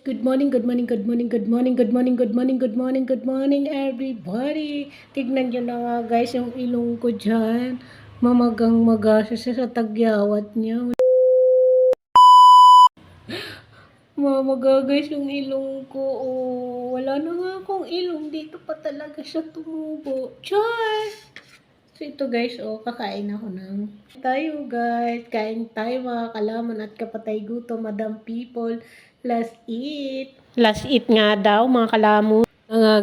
Good morning, good morning, good morning, good morning, good morning, good morning, good morning, good morning, everybody. Tignan nyo na nga guys yung ilong ko dyan. Mamagang maga siya sa tagyawat niya. Mamaga guys yung ilong ko. Oh, wala na nga akong ilong. Dito pa talaga siya tumubo. Char! So ito guys, kakain ako ng tayo guys. Kain tayo mga kalaman at kapatay gutom, madam people. Let's eat. Last eat nga daw mga kalaman.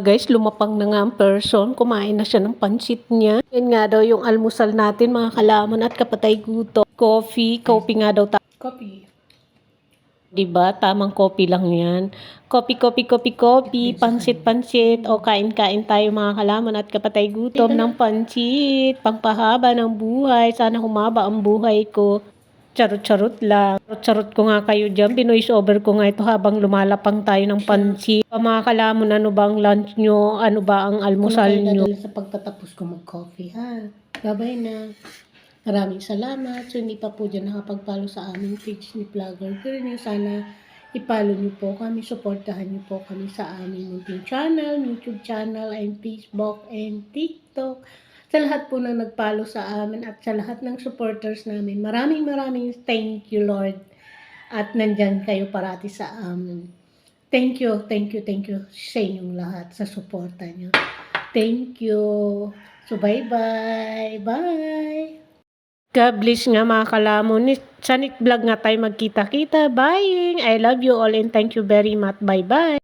Guys, lumapang na nga ang person. Kumain na siya ng pansit niya. Yan nga daw yung almusal natin mga kalaman at kapatay gutom. Coffee nga daw. Coffee. Diba? Tamang kopi lang yan. Kopi, pansit. O kain-kain tayo mga kalaman at kapatay gutom ng pansit. Pangpahaba ng buhay. Sana humaba ang buhay ko. Charot-charot lang. Charot ko nga kayo dyan. Binoise over ko nga ito habang lumalapang tayo ng pansit. Mga kalaman, ano ba ang lunch nyo? Ano ba ang almusal nyo? Sa pagtatapos ko mag-coffee ha. Bye-bye na. Maraming salamat. So, hindi pa po dyan nakapag-follow sa aming page ni Vlogger Girl niyo. Sana i-follow niyo po kami. Supportahan niyo po kami sa aming munting channel, YouTube channel, and Facebook, and TikTok. Sa lahat po na nag-follow sa amin at sa lahat ng supporters namin. Maraming thank you, Lord. At nandyan kayo parati sa amin. Thank you sa inyong lahat sa suporta niyo. Thank you. So, bye-bye. Bye! God bless nga mga kalamon. Sa Nick Vlog nga tayo magkita-kita. Bye! I love you all and thank you very much. Bye-bye!